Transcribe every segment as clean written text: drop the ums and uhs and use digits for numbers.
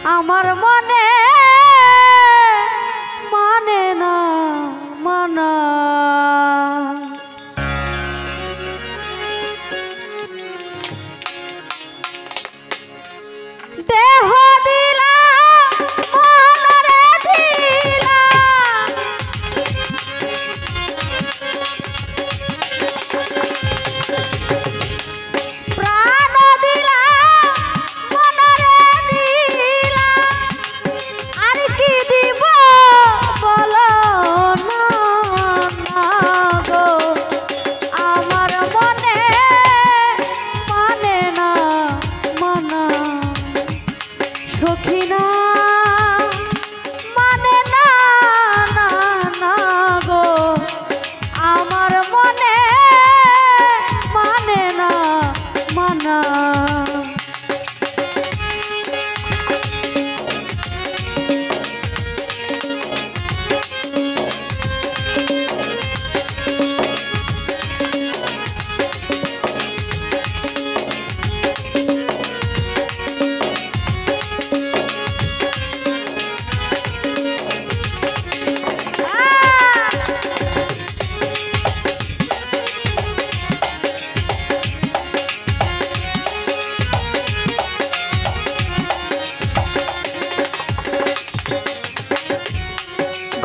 আমার মনে মানে না মানা দেহ দিলা মনরে দিলা প্রাণ দিলা মনরে দিলা আর কি দিব বলো না না গো আমার মনে মানে না মানা সখী না মানে না না না গো আমার মনে মানে না মানা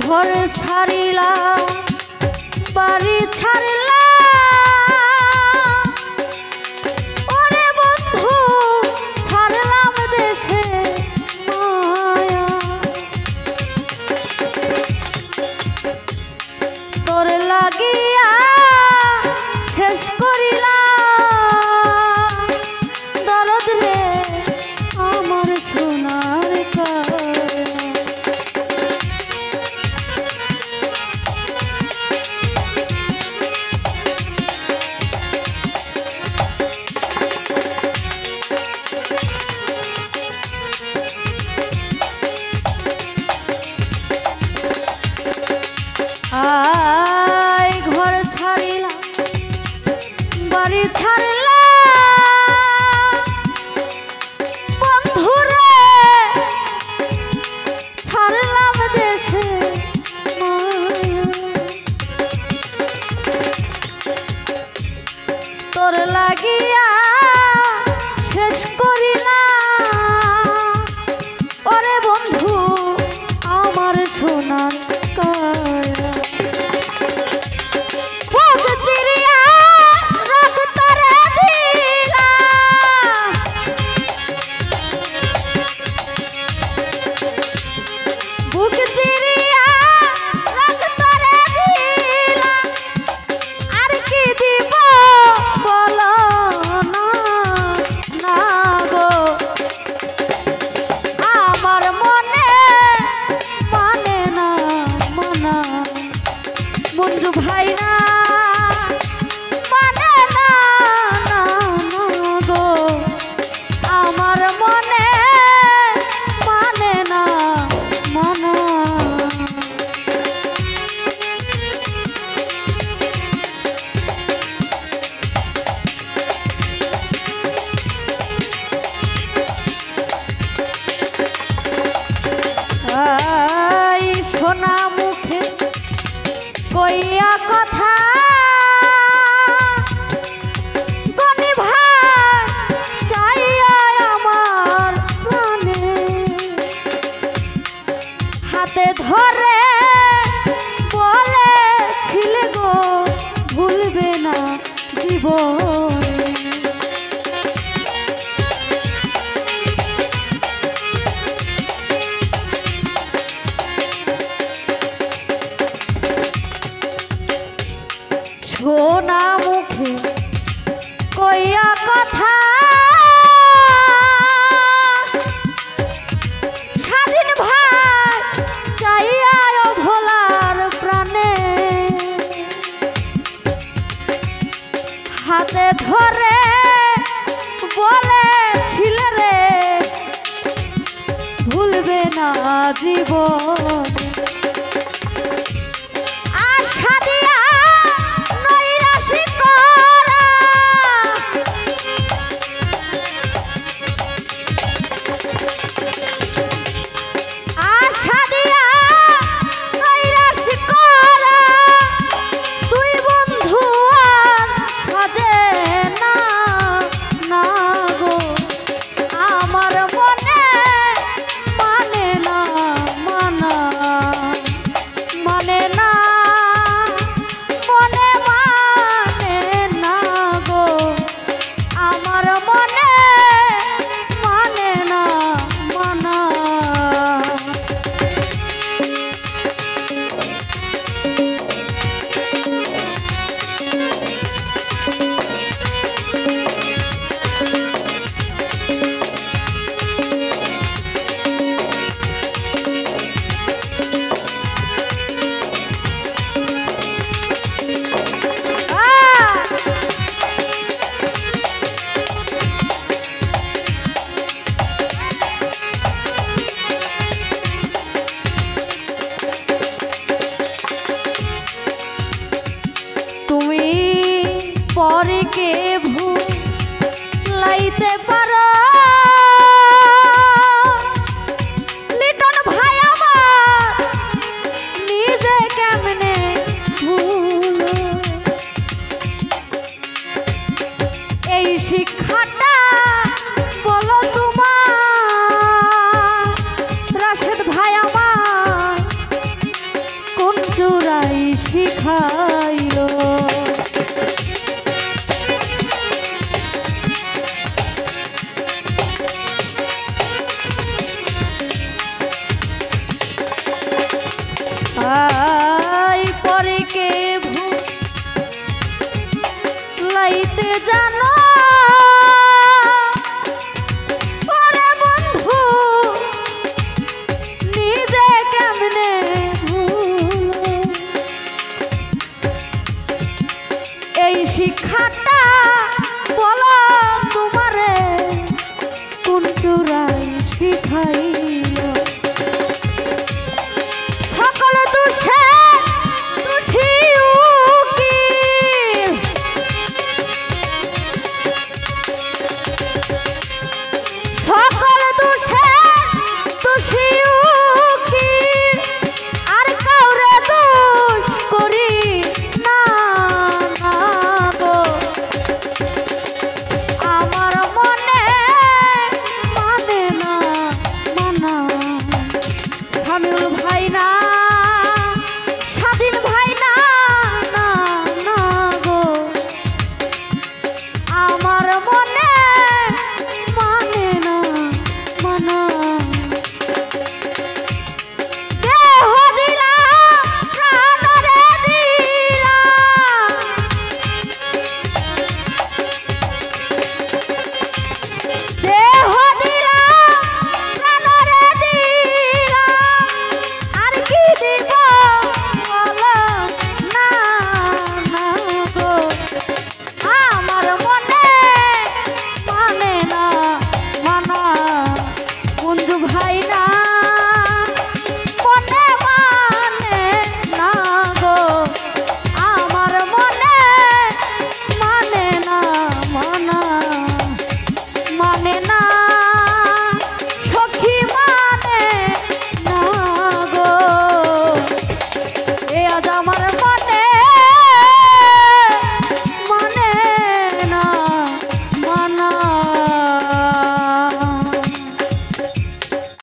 ঘর ছাড়িলা বাড়ি ছাড়িলা ওরে বন্ধু ছাড়লাম দেশে মায়া তোর লাগিয়া শেষ করিলা দরদ রে আমার সোনার কায়া আই ঘর ছাড়িলা বাড়ি ছাড়িলা বন্ধুরে ছাড়লাম দেশে তোর লাগিয়া শেষ করিলা ওরে বন্ধু আমার সোনার কায়া বন্ধু ভাই না মানে না না না গো আমার মনে মানে না মানা আই সোনা মুখে কইয়া কথা গনি ভাই চাইয়া আমার প্রাণে হাতে ধরে বলেছিলে গো ভুলবে না জীবনে সোনা মুখে কইয়া কথা স্বাধীন ভাই চাইয়া ভোলার প্রাণে হাতে ধরে বলেছিলে রে ভুলবে না জীবন আশা দিয়া নৈরাশি করা জানে